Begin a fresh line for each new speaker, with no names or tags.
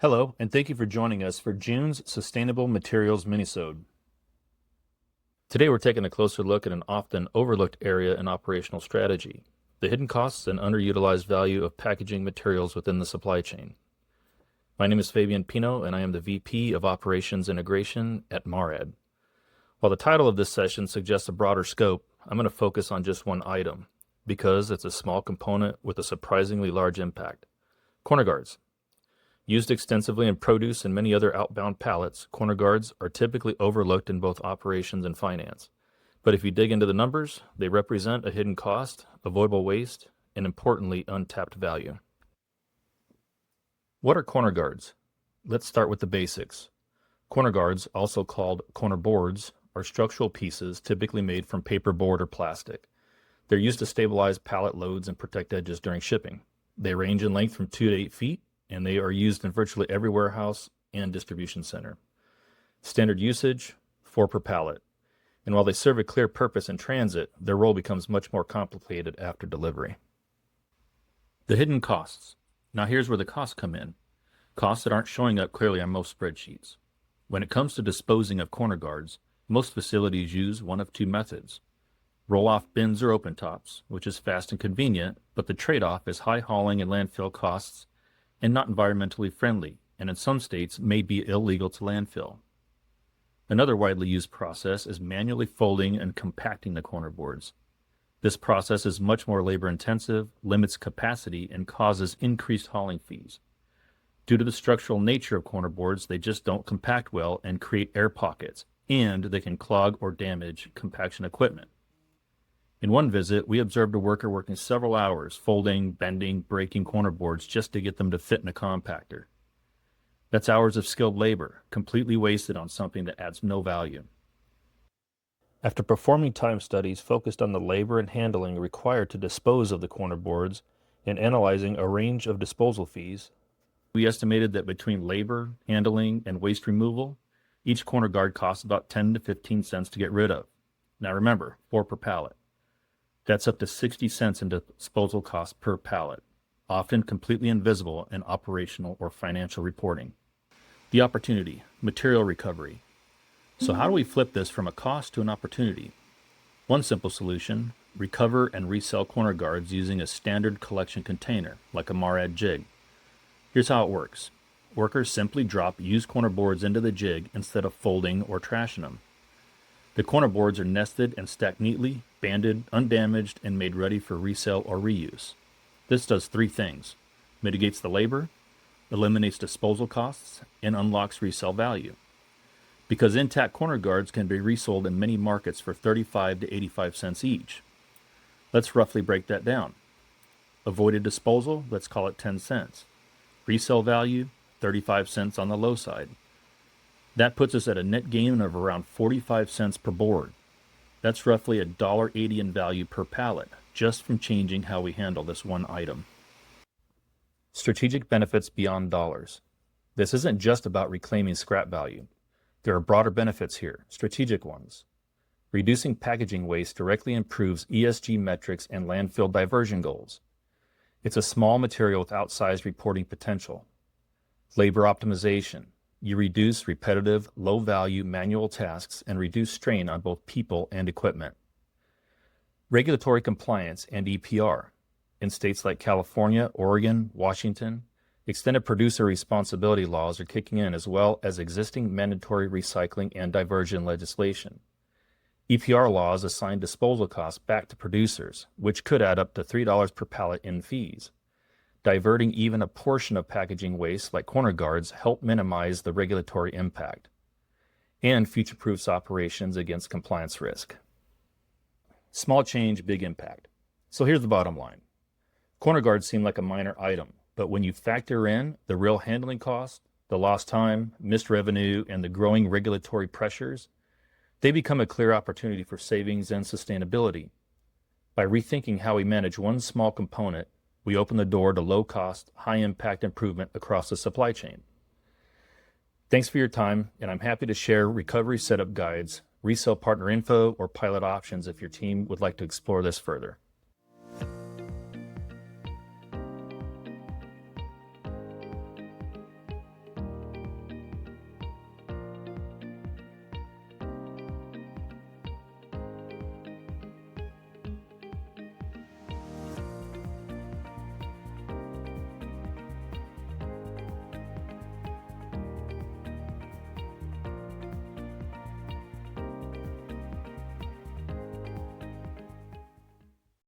Hello, and thank you for joining us for June's Sustainable Materials Minisode. Today we're taking a closer look at an often overlooked area in operational strategy, the hidden costs and underutilized value of packaging materials within the supply chain. My name is Fabian Pino, and I am the VP of Operations Integration at Marrad. While the title of this session suggests a broader scope, I'm going to focus on just one item, because it's a small component with a surprisingly large impact: corner guards. Used extensively in produce and many other outbound pallets, corner guards are typically overlooked in both operations and finance. But if you dig into the numbers, they represent a hidden cost, avoidable waste, and importantly, untapped value. What are corner guards? Let's start with the basics. Corner guards, also called corner boards, are structural pieces typically made from paperboard or plastic. They're used to stabilize pallet loads and protect edges during shipping. They range in length from 2 to 8 feet, and they are used in virtually every warehouse and distribution center. Standard usage, 4 per pallet. And while they serve a clear purpose in transit, their role becomes much more complicated after delivery. The hidden costs. Now here's where the costs come in. Costs that aren't showing up clearly on most spreadsheets. When it comes to disposing of corner guards, most facilities use one of two methods: roll-off bins or open tops, which is fast and convenient, but the trade-off is high hauling and landfill costs and not environmentally friendly, and in some states may be illegal to landfill. Another widely used process is manually folding and compacting the corner boards. This process is much more labor-intensive, limits capacity, and causes increased hauling fees. Due to the structural nature of corner boards, they just don't compact well and create air pockets, and they can clog or damage compaction equipment. In one visit, we observed a worker working several hours, folding, bending, breaking corner boards just to get them to fit in a compactor. That's hours of skilled labor, completely wasted on something that adds no value. After performing time studies focused on the labor and handling required to dispose of the corner boards and analyzing a range of disposal fees, we estimated that between labor, handling, and waste removal, each corner guard costs about 10 to 15 cents to get rid of. Now remember, 4 per pallet. That's up to 60 cents in disposal costs per pallet, often completely invisible in operational or financial reporting. The opportunity, material recovery. So how do we flip this from a cost to an opportunity? One simple solution: recover and resell corner guards using a standard collection container, like a Marrad jig. Here's how it works. Workers simply drop used corner boards into the jig instead of folding or trashing them. The corner boards are nested and stacked neatly, banded, undamaged, and made ready for resale or reuse. This does 3 things: mitigates the labor, eliminates disposal costs, and unlocks resale value. Because intact corner guards can be resold in many markets for 35 to 85 cents each. Let's roughly break that down. Avoided disposal, let's call it 10 cents. Resale value, 35 cents on the low side. That puts us at a net gain of around 45 cents per board. That's roughly $1.80 in value per pallet, just from changing how we handle this one item. Strategic benefits beyond dollars. This isn't just about reclaiming scrap value. There are broader benefits here, strategic ones. Reducing packaging waste directly improves ESG metrics and landfill diversion goals. It's a small material with outsized reporting potential. Labor optimization. You reduce repetitive, low-value manual tasks and reduce strain on both people and equipment. Regulatory compliance and EPR. In states like California, Oregon, Washington, extended producer responsibility laws are kicking in, as well as existing mandatory recycling and diversion legislation. EPR laws assign disposal costs back to producers, which could add up to $3 per pallet in fees. Diverting even a portion of packaging waste like corner guards help minimize the regulatory impact, and future-proofs operations against compliance risk. Small change, big impact. So here's the bottom line. Corner guards seem like a minor item, but when you factor in the real handling cost, the lost time, missed revenue, and the growing regulatory pressures, they become a clear opportunity for savings and sustainability. By rethinking how we manage one small component, we open the door to low-cost, high-impact improvement across the supply chain. Thanks for your time, and I'm happy to share recovery setup guides, resale partner info, or pilot options if your team would like to explore this further.